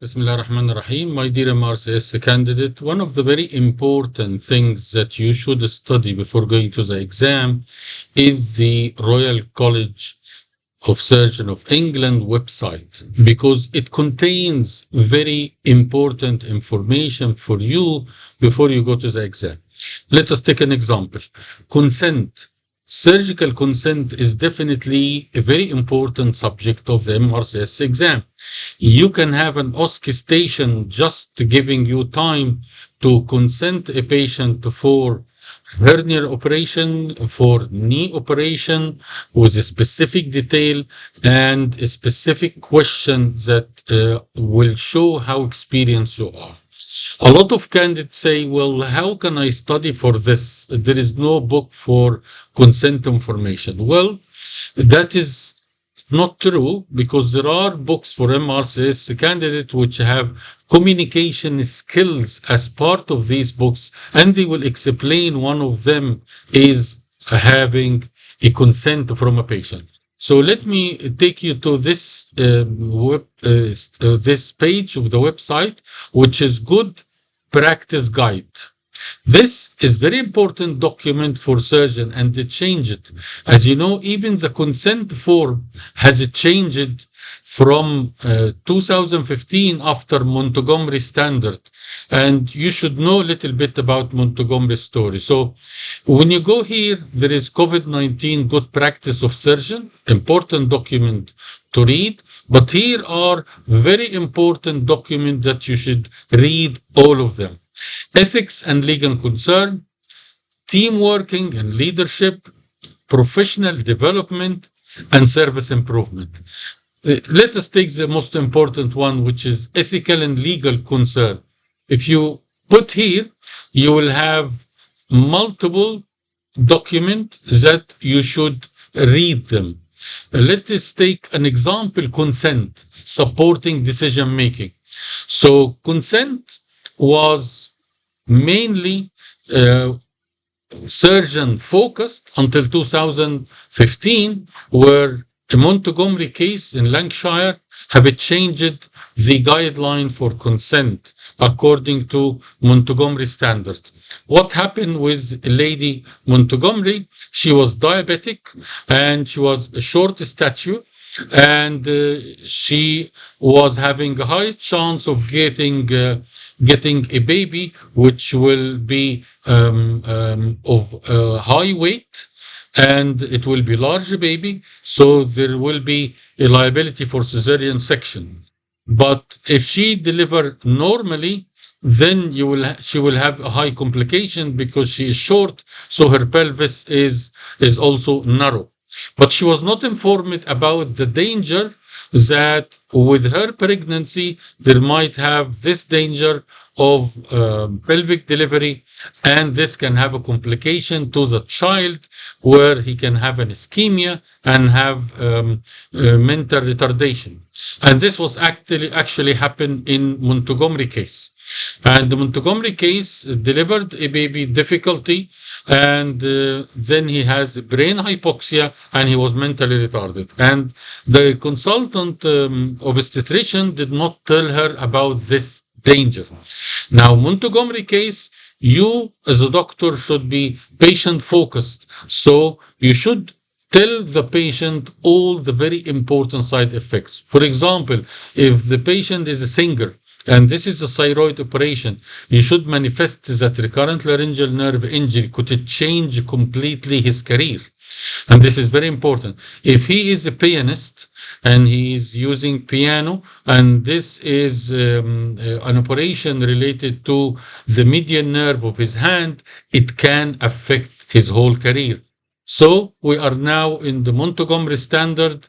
Bismillah ar-Rahman ar-Rahim. My dear MRCS candidate, one of the very important things that you should study before going to the exam is the Royal College of Surgeons of England website because it contains very important information for you before you go to the exam. Let us take an example. Consent. Surgical consent is definitely a very important subject of the MRCS exam. You can have an OSCE station just giving you time to consent a patient for hernia operation, for knee operation, with a specific detail and a specific question that will show how experienced you are. A lot of candidates say, well, how can I study for this? There is no book for consent information. Well, that is not true because there are books for MRCS candidates which have communication skills as part of these books, and they will explain one of them is having a consent from a patient. So let me take you to this this page of the website, which is good practice guide. This is very important document for surgeon and they change it. As you know, even the consent form has changed from 2015 after Monotomery standard. And you should know a little bit about Monotomery story. So when you go here, there is COVID-19 good practice of surgeon, important document to read. But here are very important documents that you should read all of them. Ethics and legal concern, team working and leadership, professional development, and service improvement. Let us take the most important one, which is ethical and legal concern. If you put here, you will have multiple documents that you should read them. Let us take an example, consent, supporting decision making. So consent was mainly surgeon focused until 2015, where a Monotomery case in Lancashire have changed the guideline for consent according to Monotomery standard. What happened with Lady Monotomery? She was diabetic and she was a short stature, and she was having a high chance of getting a baby which will be of high weight, and it will be large baby, so there will be a liability for cesarean section. But if she deliver normally, then she will have a high complication because she is short, so her pelvis is also narrow. But she was not informed about the danger that with her pregnancy, there might have this danger of pelvic delivery, and this can have a complication to the child where he can have an ischemia and have mental retardation. And this was actually happened in Monotomery case. And the Monotomery case delivered a baby difficulty, and then he has brain hypoxia and he was mentally retarded. And the consultant obstetrician did not tell her about this danger. Now, Monotomery case, you as a doctor should be patient focused. So you should tell the patient all the very important side effects. For example, if the patient is a singer, and this is a thyroid operation, you should manifest that recurrent laryngeal nerve injury could change completely his career. And this is very important. If he is a pianist and he is using piano, and this is an operation related to the median nerve of his hand, it can affect his whole career. So we are now in the Monotomery standard,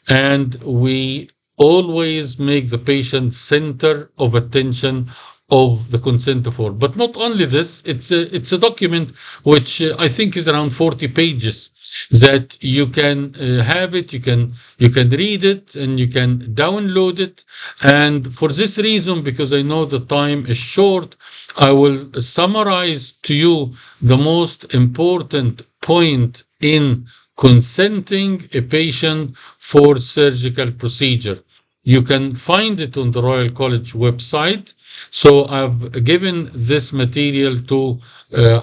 and we always make the patient center of attention of the consent form. But not only this, it's a document which I think is around 40 pages that you can have it, you can read it, and you can download it. And for this reason, because I know the time is short, I will summarize to you the most important point in consenting a patient for surgical procedure. You can find it on the Royal College website. So I've given this material to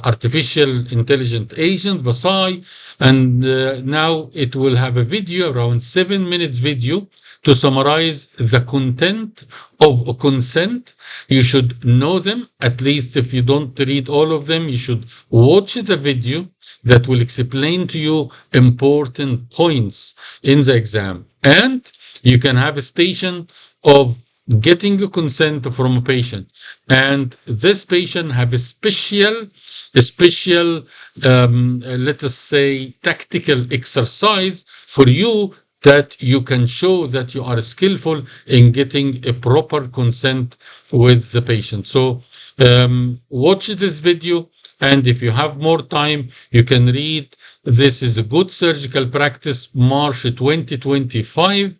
artificial intelligent agent, Vasai, and now it will have a video, around 7 minutes video, to summarize the content of a consent. You should know them. At least if you don't read all of them, you should watch the video that will explain to you important points in the exam. And you can have a station of getting a consent from a patient. And this patient have a special, let us say, tactical exercise for you, that you can show that you are skillful in getting a proper consent with the patient. So watch this video, and if you have more time, you can read This is a Good Surgical Practice, March 2025.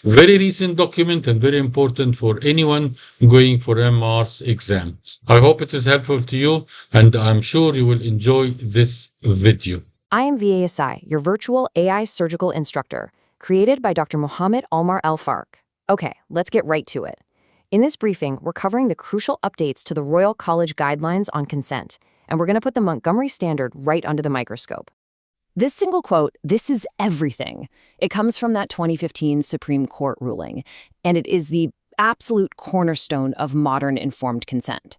Very recent document and very important for anyone going for MR's exam. I hope it is helpful to you, and I'm sure you will enjoy this video. I am VASI, your virtual AI surgical instructor, created by Dr. Mohammed Almar El-Fark. Okay, let's get right to it. In this briefing, we're covering the crucial updates to the Royal College guidelines on consent, and we're going to put the Montgomery Standard right under the microscope. This single quote, "This is everything," it comes from that 2015 Supreme Court ruling, and it is the absolute cornerstone of modern informed consent.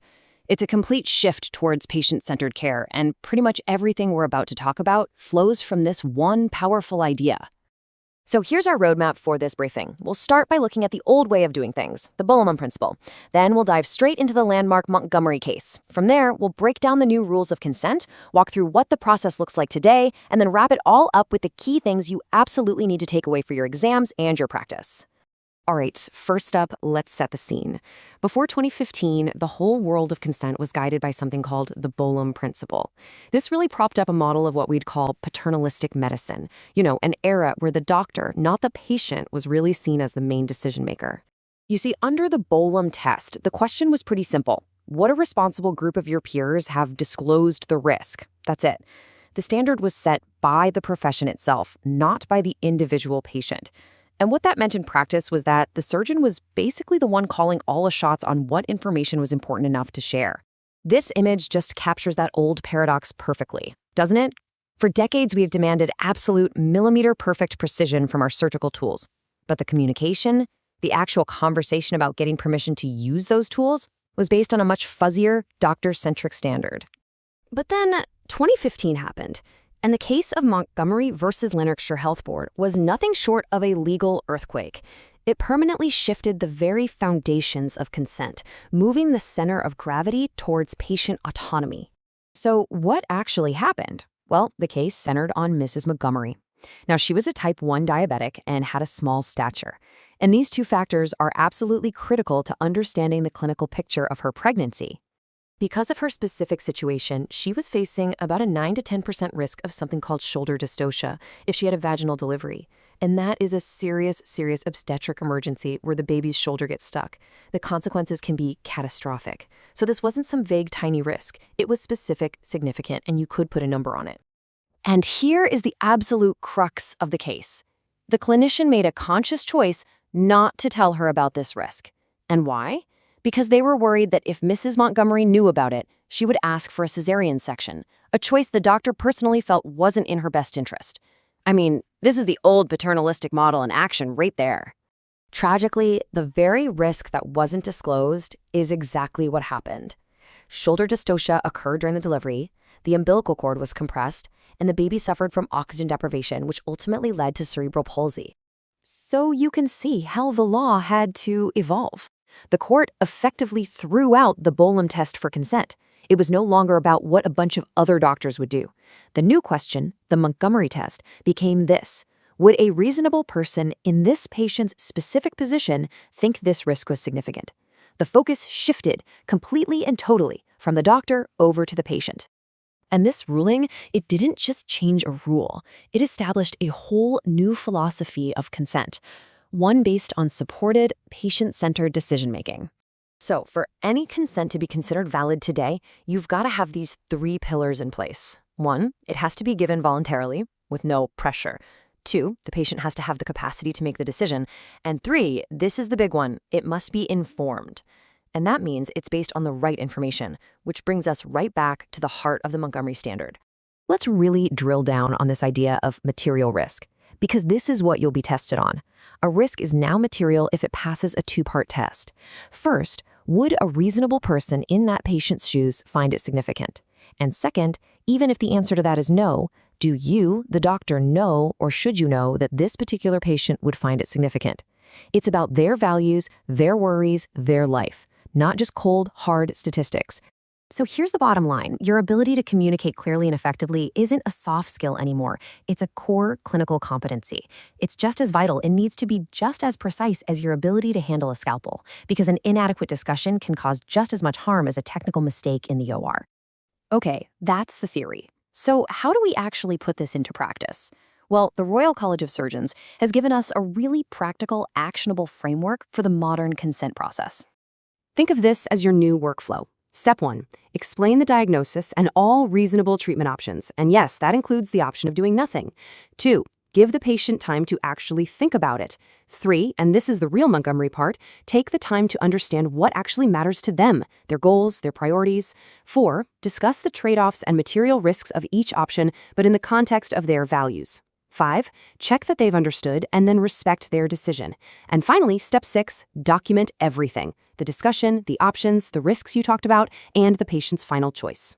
It's a complete shift towards patient-centered care, and pretty much everything we're about to talk about flows from this one powerful idea. So here's our roadmap for this briefing. We'll start by looking at the old way of doing things, the Bollman principle. Then we'll dive straight into the landmark Montgomery case. From there, we'll break down the new rules of consent, walk through what the process looks like today, and then wrap it all up with the key things you absolutely need to take away for your exams and your practice. All right, first up, let's set the scene. Before 2015, the whole world of consent was guided by something called the Bollman principle. This really propped up a model of what we'd call paternalistic medicine. An era where the doctor, not the patient, was really seen as the main decision maker. You see, under the Bollman test, the question was pretty simple. Would a responsible group of your peers have disclosed the risk? That's it. The standard was set by the profession itself, not by the individual patient. And what that meant in practice was that the surgeon was basically the one calling all the shots on what information was important enough to share. This image just captures that old paradox perfectly, doesn't it? For decades, we have demanded absolute millimeter-perfect precision from our surgical tools. But the communication, the actual conversation about getting permission to use those tools, was based on a much fuzzier, doctor-centric standard. But then 2015 happened. And the case of Montgomery versus Lanarkshire Health Board was nothing short of a legal earthquake. It permanently shifted the very foundations of consent, moving the center of gravity towards patient autonomy. So what actually happened? Well, the case centered on Mrs. Montgomery. Now, she was a type 1 diabetic and had a small stature. And these two factors are absolutely critical to understanding the clinical picture of her pregnancy. Because of her specific situation, she was facing about a 9 to 10% risk of something called shoulder dystocia if she had a vaginal delivery. And that is a serious obstetric emergency where the baby's shoulder gets stuck. The consequences can be catastrophic. So this wasn't some vague tiny risk. It was specific, significant, and you could put a number on it. And here is the absolute crux of the case. The clinician made a conscious choice not to tell her about this risk. And why? Because they were worried that if Mrs. Montgomery knew about it, she would ask for a cesarean section, a choice the doctor personally felt wasn't in her best interest. I mean, this is the old paternalistic model in action right there. Tragically, the very risk that wasn't disclosed is exactly what happened. Shoulder dystocia occurred during the delivery, the umbilical cord was compressed, and the baby suffered from oxygen deprivation, which ultimately led to cerebral palsy. So you can see how the law had to evolve. The court effectively threw out the Bollman test for consent. It was no longer about what a bunch of other doctors would do. The new question, the Montgomery test, became this: would a reasonable person in this patient's specific position think this risk was significant? The focus shifted completely and totally from the doctor over to the patient. And this ruling, it didn't just change a rule. It established a whole new philosophy of consent, one based on supported, patient-centered decision-making. So for any consent to be considered valid today, you've got to have these 3 pillars in place. 1, it has to be given voluntarily, with no pressure. 2, the patient has to have the capacity to make the decision. And 3, this is the big one, it must be informed. And that means it's based on the right information, which brings us right back to the heart of the Montgomery Standard. Let's really drill down on this idea of material risk, because this is what you'll be tested on. A risk is now material if it passes a two-part test. First, would a reasonable person in that patient's shoes find it significant? And second, even if the answer to that is no, do you, the doctor, know or should you know that this particular patient would find it significant? It's about their values, their worries, their life, not just cold, hard statistics. So here's the bottom line. Your ability to communicate clearly and effectively isn't a soft skill anymore. It's a core clinical competency. It's just as vital and needs to be just as precise as your ability to handle a scalpel, because an inadequate discussion can cause just as much harm as a technical mistake in the OR. Okay, that's the theory. So how do we actually put this into practice? Well, the Royal College of Surgeons has given us a really practical, actionable framework for the modern consent process. Think of this as your new workflow. Step 1, explain the diagnosis and all reasonable treatment options. And yes, that includes the option of doing nothing. 2, give the patient time to actually think about it. 3, and this is the real Montgomery part, take the time to understand what actually matters to them, their goals, their priorities. 4, discuss the trade-offs and material risks of each option, but in the context of their values. 5, check that they've understood and then respect their decision. And finally, step 6, document everything: the discussion, the options, the risks you talked about, and the patient's final choice.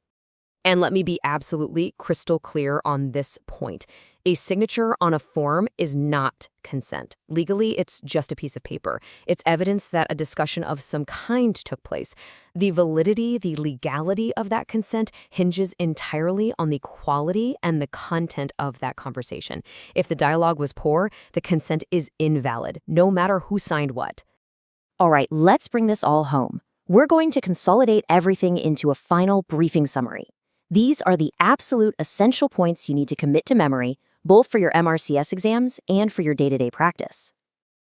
And let me be absolutely crystal clear on this point. A signature on a form is not consent. Legally, it's just a piece of paper. It's evidence that a discussion of some kind took place. The validity, the legality of that consent hinges entirely on the quality and the content of that conversation. If the dialogue was poor, the consent is invalid, no matter who signed what. All right, let's bring this all home. We're going to consolidate everything into a final briefing summary. These are the absolute essential points you need to commit to memory, both for your MRCS exams and for your day-to-day practice.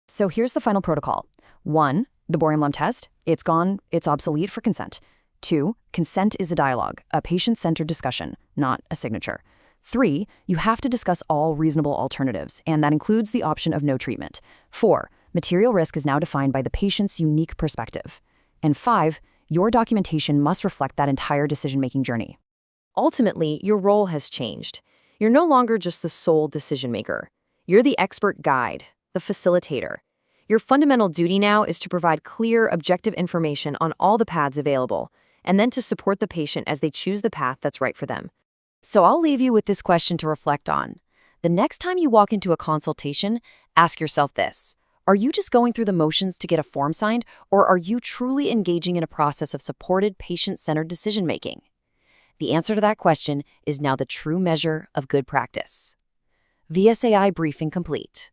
So here's the final protocol. 1, the borium lump test. It's gone. It's obsolete for consent. 2, consent is a dialogue, a patient-centered discussion, not a signature. 3, you have to discuss all reasonable alternatives, and that includes the option of no treatment. 4, material risk is now defined by the patient's unique perspective. And 5, your documentation must reflect that entire decision-making journey. Ultimately, your role has changed. You're no longer just the sole decision-maker. You're the expert guide, the facilitator. Your fundamental duty now is to provide clear, objective information on all the paths available, and then to support the patient as they choose the path that's right for them. So I'll leave you with this question to reflect on. The next time you walk into a consultation, ask yourself this: are you just going through the motions to get a form signed, or are you truly engaging in a process of supported, patient-centered decision-making? The answer to that question is now the true measure of good practice. VSAI briefing complete.